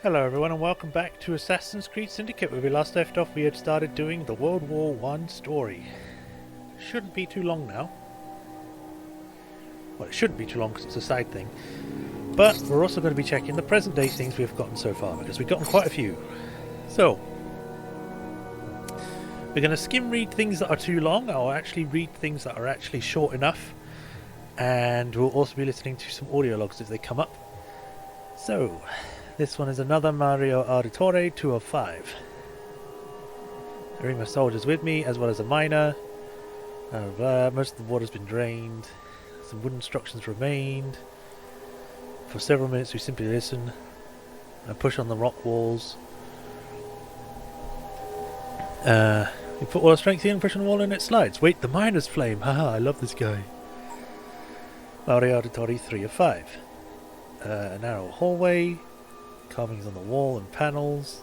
Hello everyone and welcome back to Assassin's Creed Syndicate. Where we last left off, we had started doing the World War I story. Shouldn't be too long now. Well, it shouldn't be too long because it's a side thing. But we're also going to be checking the present day things we've gotten so far, because we've gotten quite a few. So, we're going to skim read things that are too long, or actually read things that are actually short enough. And we'll also be listening to some audio logs as they come up. So, this one is another Mario Auditore 205. I bring my soldiers with me, as well as a miner. Most of the water's been drained. Some wooden structures remained. For several minutes we simply listen and push on the rock walls. We put all our strength in, push on the wall and it slides. Wait, the miner's flame! Haha, I love this guy. Mario Auditore 3 of 5. A narrow hallway. Carvings on the wall and panels.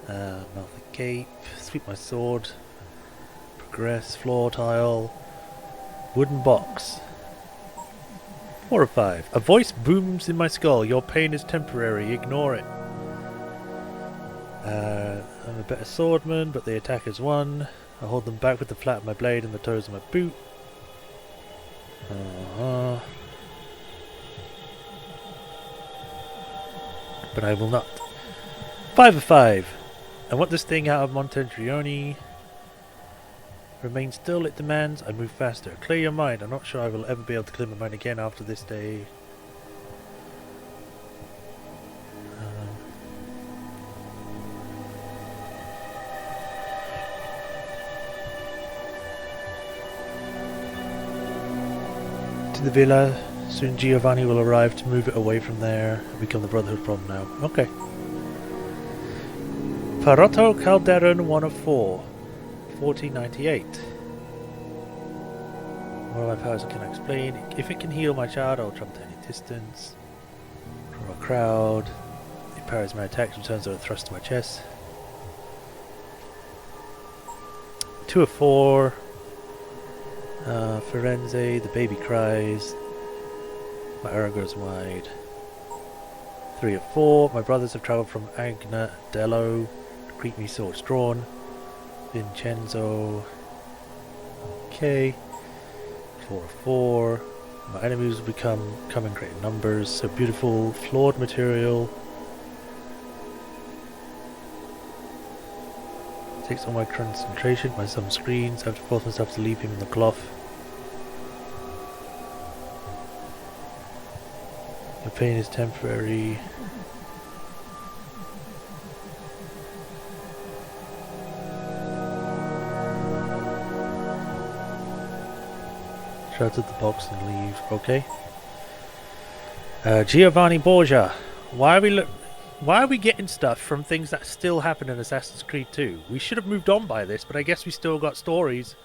Mouth the gate. Sweep my sword. Progress. Floor tile. Wooden box. 4 of 5. A voice booms in my skull. Your pain is temporary. Ignore it. I'm a better swordman, but the attackers won. I hold them back with the flat of my blade and the toes of my boot. But I will not. 5 of 5. I want this thing out of Montentrione. Remain still, it demands. I move faster. Clear your mind. I'm not sure I will ever be able to clear my mind again after this day. To the villa. Soon Giovanni will arrive to move it away from there and become the Brotherhood problem now. Okay. Parotto Calderon 1 of 4. 1498. What are my powers I can explain? If it can heal my child, I'll travel to any distance. From a crowd. It parries my attacks and turns out a thrust to my chest. 2 of 4. Firenze, the baby cries. My arrow goes wide. 3 of 4. My brothers have travelled from Agnadello to greet me, swords drawn. Vincenzo. Okay. 4 of 4. My enemies will come in great numbers. So beautiful. Flawed material. Takes all my concentration. My son screams. I have to force myself to leave him in the cloth. The pain is temporary. Shut the box and leave. Okay. Giovanni Borgia. Why are we getting stuff from things that still happen in Assassin's Creed 2? We should have moved on by this, but I guess we still got stories.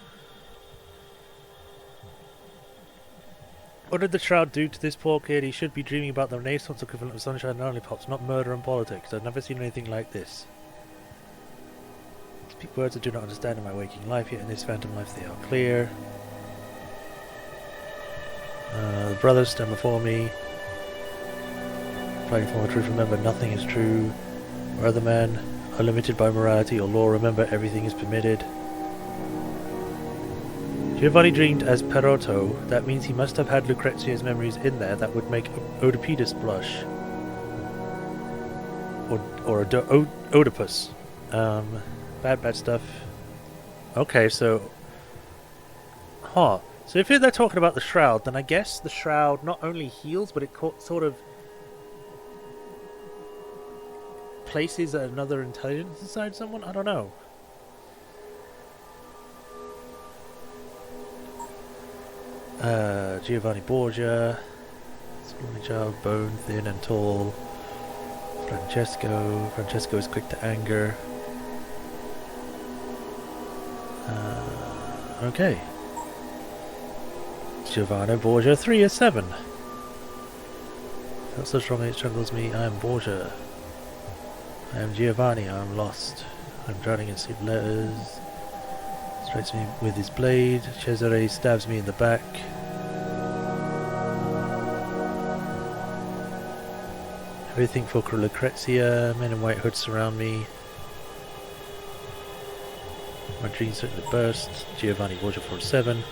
What did the Shroud do to this poor kid? He should be dreaming about the Renaissance equivalent of sunshine and lollipops, not murder and politics. I've never seen anything like this. I speak words I do not understand in my waking life, yet in this phantom life they are clear. The brothers stand before me. Fighting for my truth, remember nothing is true. Or other men are limited by morality or law, remember everything is permitted. Giovanni dreamed as Perotto. That means he must have had Lucrezia's memories in there that would make Oedipus blush. Or Oedipus. Bad stuff. Okay, so... Huh. So if they're talking about the Shroud, then I guess the Shroud not only heals, but it sort of... places another intelligence inside someone? I don't know. Giovanni Borgia, scrawny child, bone, thin and tall. Francesco is quick to anger. Okay. Giovanni Borgia, 3 of 7. Felt so strongly it struggles me. I am Borgia. I am Giovanni. I am lost. I am drowning in secret letters. Strikes me with his blade. Cesare stabs me in the back. Everything for Lucrezia. Men in white hoods surround me. My dreams certainly burst. Giovanni Borgia 47.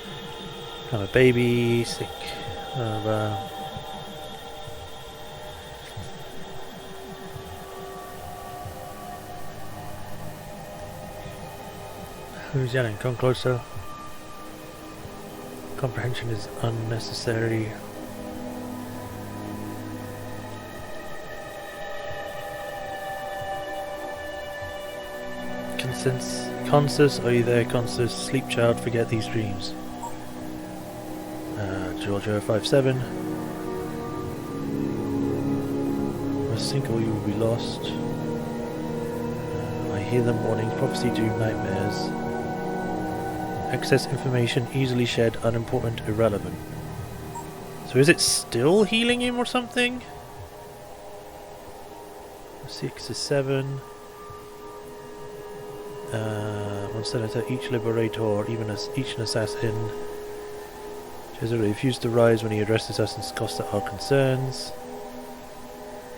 I'm a baby. Sick. Who's yelling? Come closer. Comprehension is unnecessary. Consus, are you there? Consus, sleep child, forget these dreams. Georgia 57. Must sink or you will be lost. I hear them warning, prophecy doom, nightmares. Excess information easily shared, unimportant, irrelevant. So is it still healing him or something? 6 to 7. One senator, each liberator, even as each an assassin. Jesuit refused to rise when he addressed assassins cost at our concerns.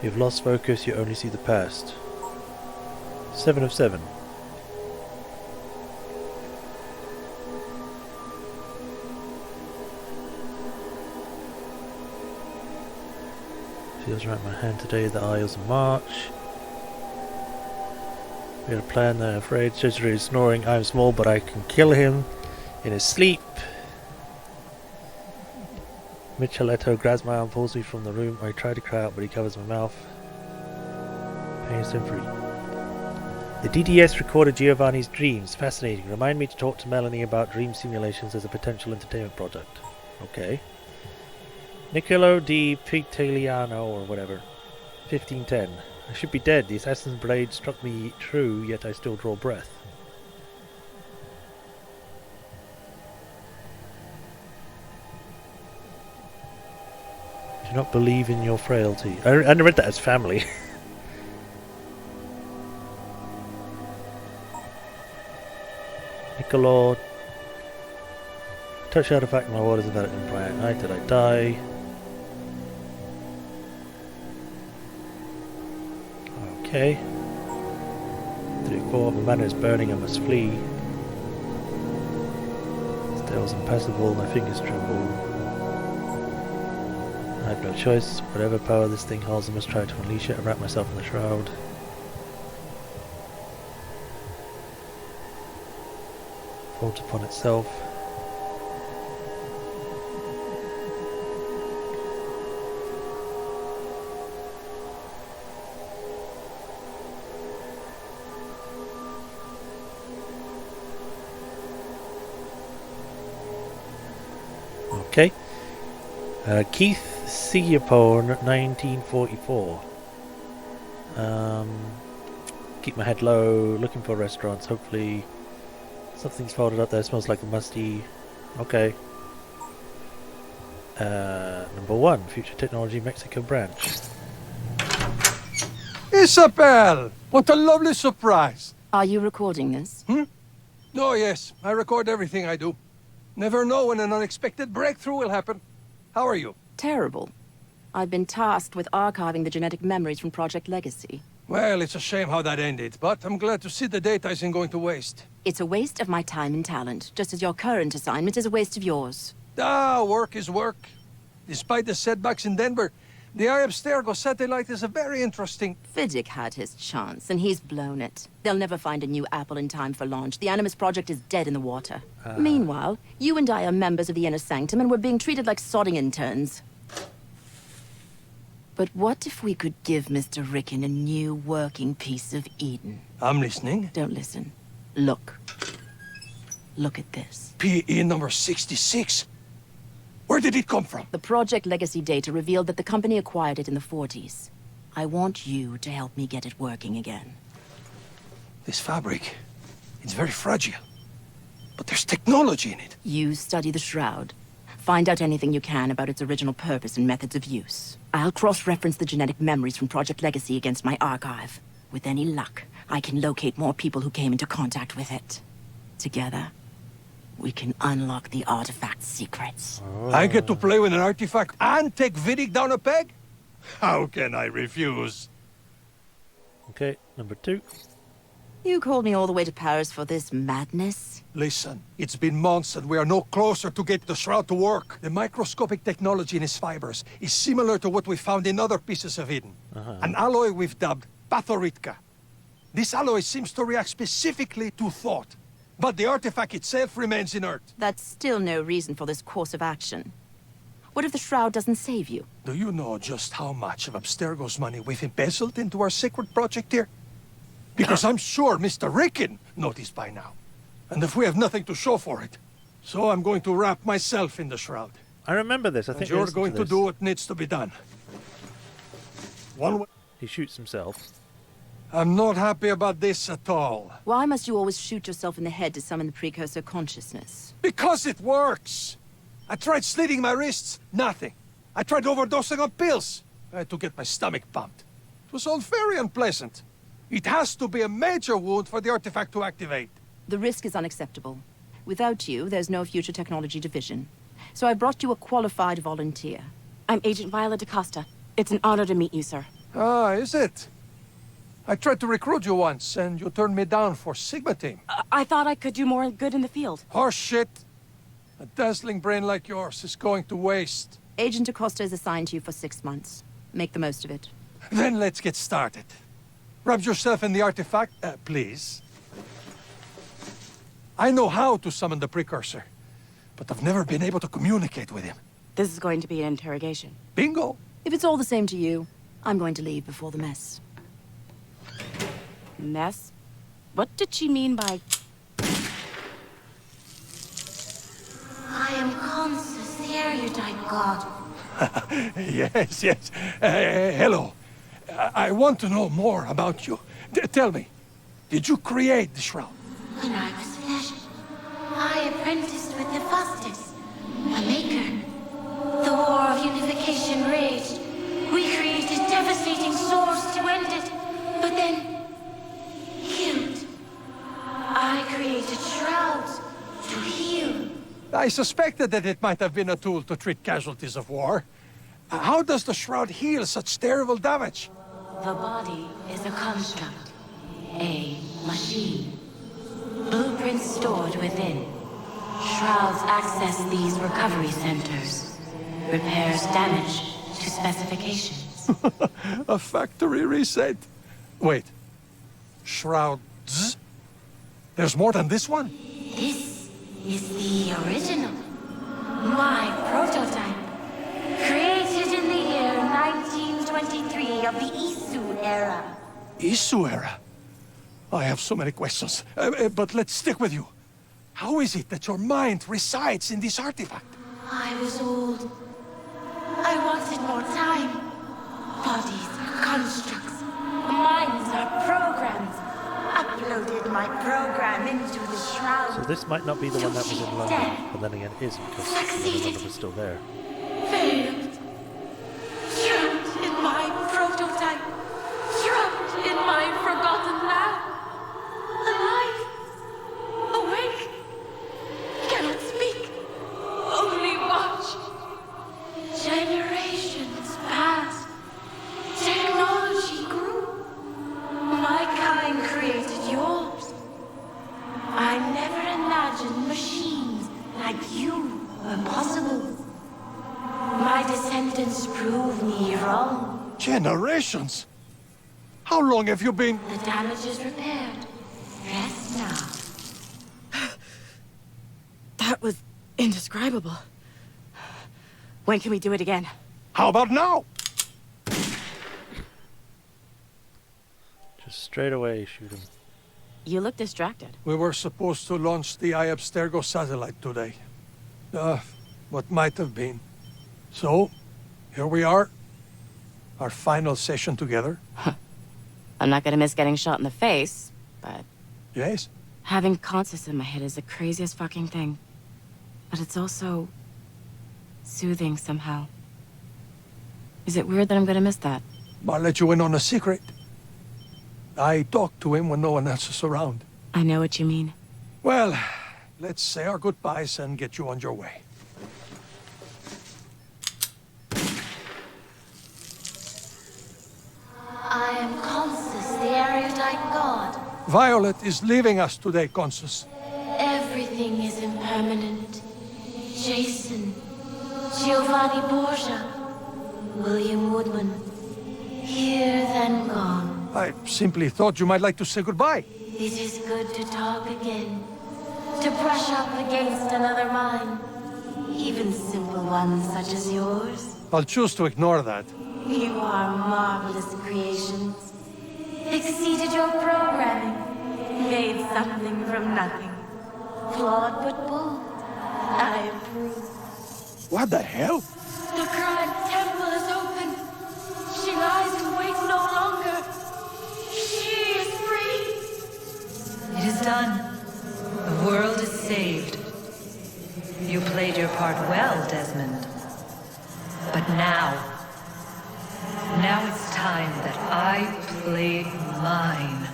You've lost focus, you only see the past. 7 of 7. Feels right in my hand today, the Isles of March. We had a plan, they're afraid. Jesuit is snoring, I'm small but I can kill him in his sleep. Micheletto grabs my arm, pulls me from the room. I try to cry out but he covers my mouth. Pain is free. The DDS recorded Giovanni's dreams. Fascinating. Remind me to talk to Melanie about dream simulations as a potential entertainment product. Okay. Niccolo di Pictaliano or whatever. 1510. I should be dead. The assassin's blade struck me true, yet I still draw breath. Do not believe in your frailty. I read that as family. Niccolo. Touch artifact my waters about it in prior night. Did I die? Okay. 34. My mana is burning, I must flee. Still impassable, my fingers tremble. I have no choice. Whatever power this thing holds, I must try to unleash it and wrap myself in the shroud. Folds upon itself. Okay. Keith Siapone, 1944. Keep my head low, looking for restaurants. Hopefully something's folded up there. Smells like a musty. Okay. Number 1, Future Technology Mexico branch. Isabel! What a lovely surprise! Are you recording this? Oh, yes. I record everything I do. Never know when an unexpected breakthrough will happen. How are you? Terrible. I've been tasked with archiving the genetic memories from Project Legacy. Well, it's a shame how that ended, but I'm glad to see the data isn't going to waste. It's a waste of my time and talent, just as your current assignment is a waste of yours. Work is work. Despite the setbacks in Denver, the Abstergo satellite is a very interesting... Vidic had his chance, and he's blown it. They'll never find a new apple in time for launch. The Animus project is dead in the water. Meanwhile, you and I are members of the Inner Sanctum, and we're being treated like sodding interns. But what if we could give Mr. Rickon a new working piece of Eden? I'm listening. Don't listen. Look. Look at this. PE number 66. Where did it come from? The Project Legacy data revealed that the company acquired it in the 40s. I want you to help me get it working again. This fabric, it's very fragile. But there's technology in it. You study the Shroud. Find out anything you can about its original purpose and methods of use. I'll cross-reference the genetic memories from Project Legacy against my archive. With any luck, I can locate more people who came into contact with it. Together, we can unlock the artifact's secrets. I get to play with an artifact and take Vidic down a peg? How can I refuse? Okay, number 2. You called me all the way to Paris for this madness? Listen, it's been months and we are no closer to get the shroud to work. The microscopic technology in its fibers is similar to what we found in other pieces of Eden. An alloy we've dubbed pathoritka. This alloy seems to react specifically to thought, but the artifact itself remains inert. That's still no reason for this course of action. What if the shroud doesn't save you? Do you know just how much of Abstergo's money we've embezzled into our sacred project here? Because I'm sure Mr. Ricken noticed by now. And if we have nothing to show for it, so I'm going to wrap myself in the shroud. I remember this. I And think you're going to do what needs to be done. One way. He shoots himself. I'm not happy about this at all. Why must you always shoot yourself in the head to summon the precursor consciousness? Because it works! I tried slitting my wrists, nothing. I tried overdosing on pills. I had to get my stomach pumped. It was all very unpleasant. It has to be a major wound for the artifact to activate. The risk is unacceptable. Without you, there's no future technology division. So I brought you a qualified volunteer. I'm Agent Viola DaCosta. It's an honor to meet you, sir. Ah, is it? I tried to recruit you once, and you turned me down for Sigma Team. I thought I could do more good in the field. Horse shit. A dazzling brain like yours is going to waste. Agent DaCosta is assigned to you for 6 months. Make the most of it. Then let's get started. Wrap yourself in the artifact, please. I know how to summon the precursor, but I've never been able to communicate with him. This is going to be an interrogation. Bingo! If it's all the same to you, I'm going to leave before the mess. Mess? What did she mean by... I am Consus, the erudite god. Yes, yes. Hello. I want to know more about you. Tell me, did you create the shroud? When I was flesh, I apprenticed with Hephaestus, a maker. The war of unification raged. We created devastating swords to end it, but then... healed. I created shrouds to heal. I suspected that it might have been a tool to treat casualties of war. How does the shroud heal such terrible damage? The body is a construct, a machine. Blueprints stored within. Shrouds access these recovery centers. Repairs damage to specifications. A factory reset. Wait. Shrouds? There's more than this one? This is the original. My prototype. Created in the year 1923 of the Isu era. Isu era? I have so many questions, but let's stick with you. How is it that your mind resides in this artifact? I was old. I wanted more time. Bodies are constructs. Minds are programs. Uploaded my program into the shroud. So this might not be the one that was in London, but then again it is because the other one was still there. Failed. Trapped in my prototype. Trapped in my forgotten lab. Alive. Awake. Cannot speak. Only watch. Generations passed. Technology grew. My kind created yours. I never imagined machines like you were possible. My descendants prove me wrong. Generations? How long have you been... The damage is repaired. Rest now. That was indescribable. When can we do it again? How about now? Just straight away shoot him. You look distracted. We were supposed to launch the Eye Abstergo satellite today. What might have been. So, here we are. Our final session together. I'm not gonna miss getting shot in the face, but Yes? having Consus in my head is the craziest fucking thing. But it's also... soothing somehow. Is it weird that I'm gonna miss that? I'll let you in on a secret. I talk to him when no one else is around. I know what you mean. Well, let's say our goodbyes and get you on your way. I am Consus, the erudite god. Violet is leaving us today, Consus. Everything is impermanent. Jason, Giovanni Borgia, William Woodman. Here then gone. I simply thought you might like to say goodbye. It is good to talk again. To brush up against another mind. Even simple ones such as yours. I'll choose to ignore that. You are marvelous creations. Exceeded your programming. Made something from nothing. Flawed but bold. I approve. What the hell? The Crime Temple is open. She lies in wait no longer. She is free. It is done. The world is saved. You played your part well, Desmond. But now it's time that I played mine.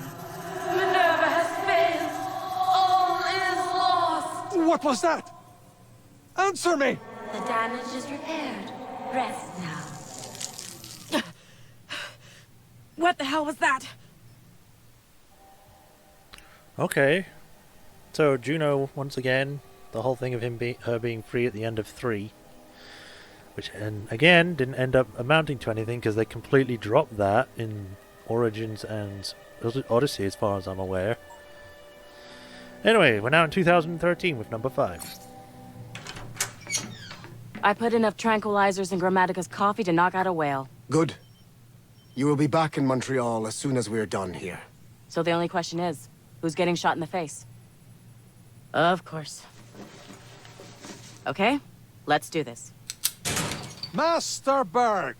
Minerva has failed. All is lost. What was that? Answer me! The damage is repaired. Rest now. What the hell was that? Okay. So Juno, once again, the whole thing of her being free at the end of 3, which, and again, didn't end up amounting to anything because they completely dropped that in Origins and Odyssey, as far as I'm aware. Anyway, we're now in 2013 with number 5. I put enough tranquilizers in Grammatica's coffee to knock out a whale. Good. You will be back in Montreal as soon as we're done here. So the only question is, who's getting shot in the face? Of course. Okay, let's do this. Master Berg,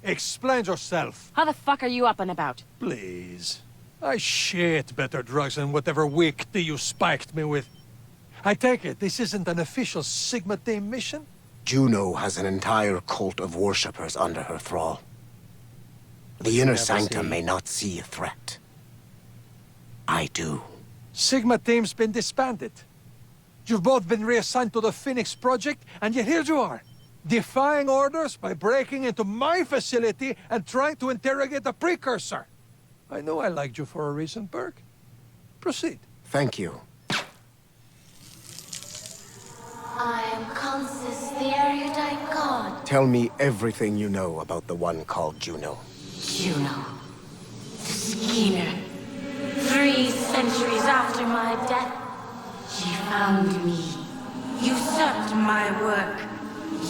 explain yourself. How the fuck are you up and about? Please. I shit better drugs than whatever weak tea you spiked me with. I take it this isn't an official Sigma team mission? Juno has an entire cult of worshippers under her thrall. The inner sanctum may not see a threat. I do. Sigma team's been disbanded. You've both been reassigned to the Phoenix Project, and yet here you are, defying orders by breaking into my facility and trying to interrogate a precursor. I know I liked you for a reason, Berg. Proceed. Thank you. I am Consus, the erudite god. Tell me everything you know about the one called Juno. Juno. The schemer. 3 centuries after my death, she found me. Usurped my work.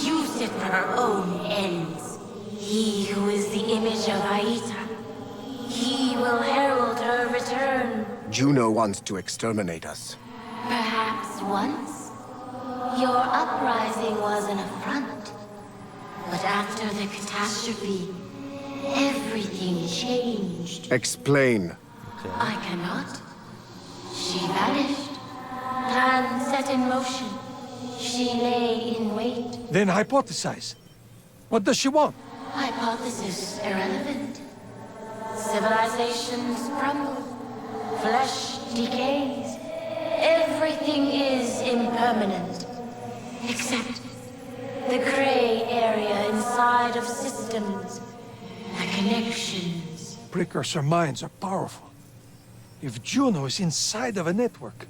Used it for her own ends. He who is the image of Aita. He will herald her return. Juno wants to exterminate us. Perhaps once. Your uprising was an affront. But after the catastrophe, everything changed. Explain. I cannot. She vanished. Plans set in motion. She lay in wait. Then hypothesize. What does she want? Hypothesis irrelevant. Civilizations crumble. Flesh decays. Everything is impermanent. Except the gray area inside of systems. The connections. Precursor minds are powerful. If Juno is inside of a network,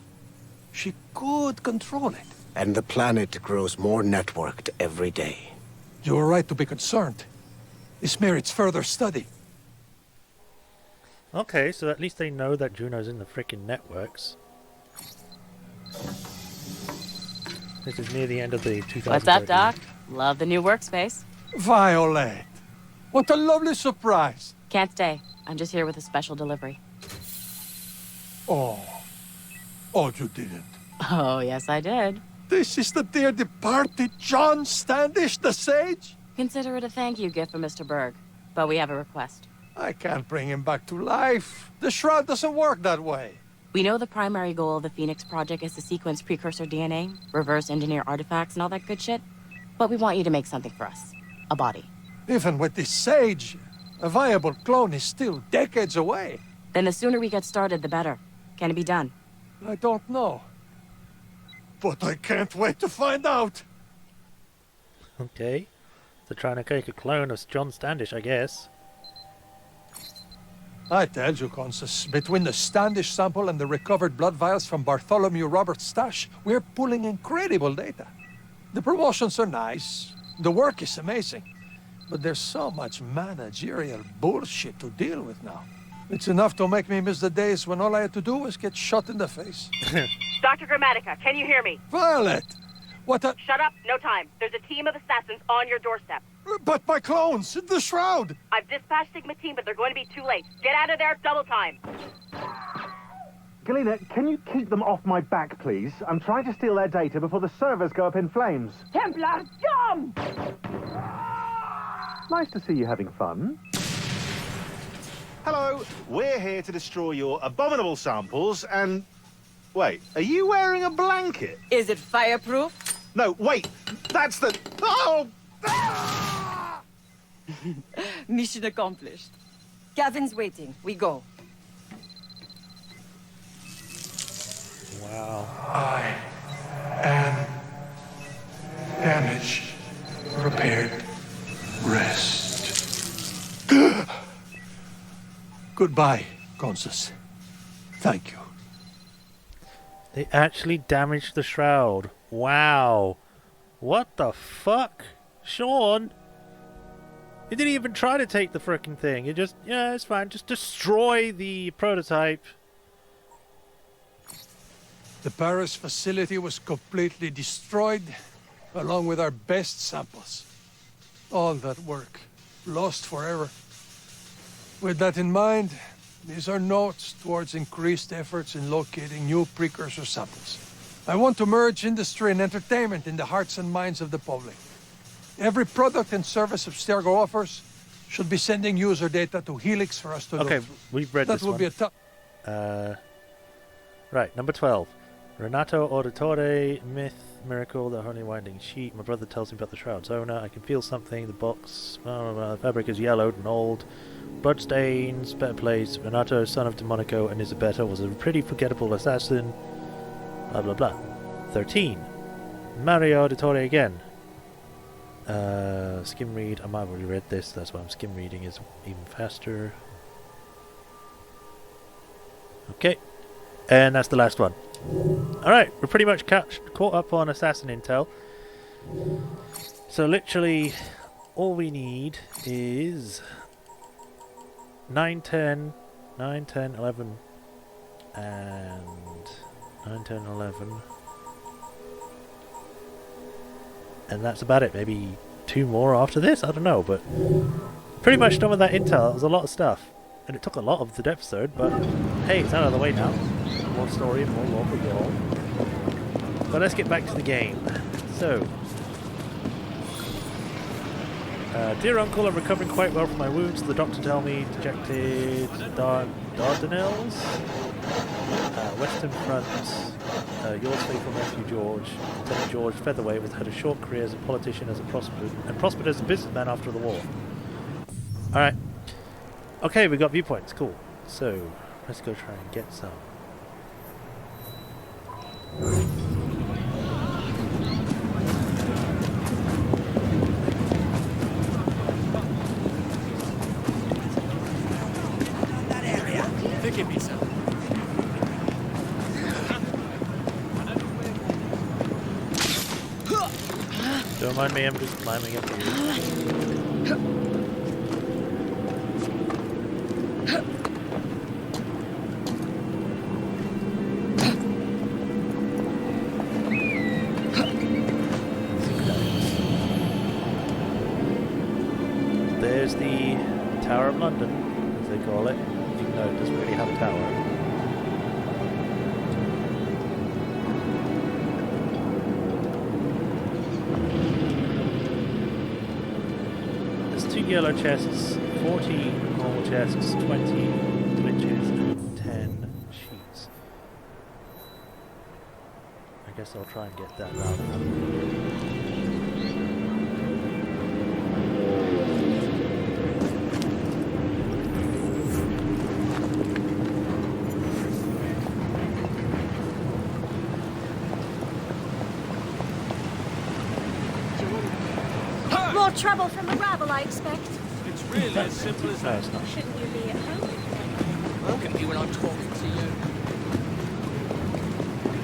she could control it. And the planet grows more networked every day. You're right to be concerned. This merits further study. Okay, so at least they know that Juno's in the frickin' networks. This is near the end of the 2013. What's up, Doc? Love the new workspace. Violet! What a lovely surprise! Can't stay. I'm just here with a special delivery. Oh. Oh, you didn't. Oh, yes, I did. This is the dear departed John Standish, the sage? Consider it a thank you gift from Mr. Berg. But we have a request. I can't bring him back to life. The shroud doesn't work that way. We know the primary goal of the Phoenix Project is to sequence precursor DNA, reverse engineer artifacts, and all that good shit. But we want you to make something for us. A body. Even with this sage, a viable clone is still decades away. Then the sooner we get started, the better. Can it be done? I don't know. But I can't wait to find out. Okay. So trying to make a clone of John Standish, I guess. I tell you, Consus, between the Standish sample and the recovered blood vials from Bartholomew Roberts' stash, we're pulling incredible data. The promotions are nice, the work is amazing, but there's so much managerial bullshit to deal with now. It's enough to make me miss the days when all I had to do was get shot in the face. Dr. Grammatica, can you hear me? Violet! What a... Shut up, no time. There's a team of assassins on your doorstep. But my clones! The shroud! I've dispatched Sigma team, but they're going to be too late. Get out of there, double time. Galena, can you keep them off my back, please? I'm trying to steal their data before the servers go up in flames. Templar, jump! Nice to see you having fun. Hello, we're here to destroy your abominable samples and... Wait, are you wearing a blanket? Is it fireproof? No, wait, that's the... Oh! Mission accomplished. Gavin's waiting. We go. Wow. I am damaged, repaired, rest. Goodbye, Consus. Thank you. They actually damaged the shroud. Wow. What the fuck? Sean? You didn't even try to take the frickin' thing. You just, yeah, it's fine. Just destroy the prototype. The Paris facility was completely destroyed, along with our best samples. All that work, lost forever. With that in mind, these are notes towards increased efforts in locating new precursor samples. I want to merge industry and entertainment in the hearts and minds of the public. Every product and service Abstergo offers should be sending user data to Helix for us to look Okay, through. we've read That this will one. be a tough... Right, number 12. Renato Auditore, myth, miracle, the holy winding sheet. My brother tells me about the shroud's owner. I can feel something. The box, the fabric is yellowed and old. Blood stains, better place. Renato, son of Demonico and Isabetta, was a pretty forgettable assassin. Blah blah blah. 13. Mario Auditore again. Skim read. I might have already read this, that's why I'm skim reading is even faster. Okay. And that's the last one. Alright, we're pretty much caught up on assassin intel. So literally all we need is 9, 10, 11 and 9, 10, 11. And that's about it. Maybe 2 more after this, I don't know, but pretty much done with that intel. It was a lot of stuff. And it took a lot of the episode, but hey, it's out of the way now. More story and more lore for you all. But let's get back to the game. So, dear uncle, I'm recovering quite well from my wounds. The doctor tell me dejected Dardanelles, Western Front. Yours faithful nephew George, Lieutenant George Featherweight, was had a short career as a politician, as a prospered as a businessman after the war. All right. Okay, we got viewpoints. Cool. So let's go try and get some. That area. Forgive me, sir. Don't mind me, I'm just climbing up here. There's the Tower of London, as they call it, even though it doesn't really have a tower. There's 2 yellow chests, 14 normal chests, 20 glitches, and 10 sheets. I guess I'll try and get that rather than... More trouble from the rabble, I expect. It's really as simple as that. No, it's not. Shouldn't you be at home? maybe when I'm talking to you.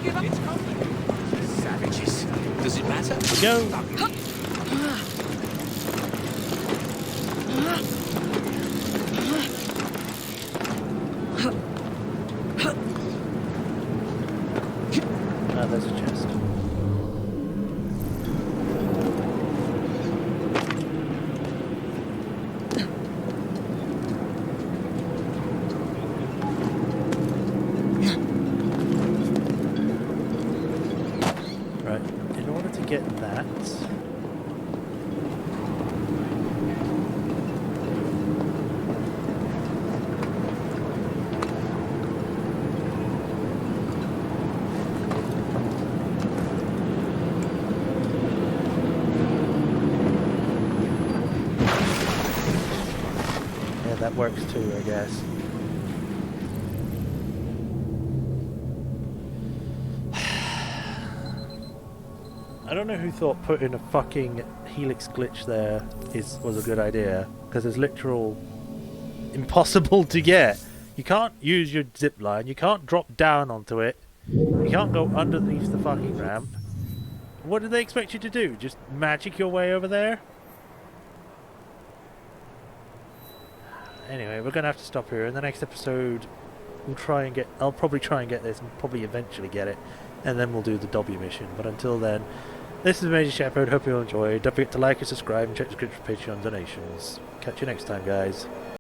Give up. It's coming. Savages. Does it matter? Go. Ah, there's a chest. Right, in order to get that, yeah, that works too, I guess. I don't know who thought putting a fucking Helix glitch there was a good idea, because it's literal impossible to get. You can't use your zip line, you can't drop down onto it, you can't go underneath the fucking ramp. What do they expect you to do? Just magic your way over there? Anyway, we're gonna have to stop here. In the next episode, I'll probably try and get this, and probably eventually get it, and then we'll do the W mission. But until then, this is Majorshepard. Hope you all enjoyed. Don't forget to like and subscribe and check the script for Patreon donations. Catch you next time, guys.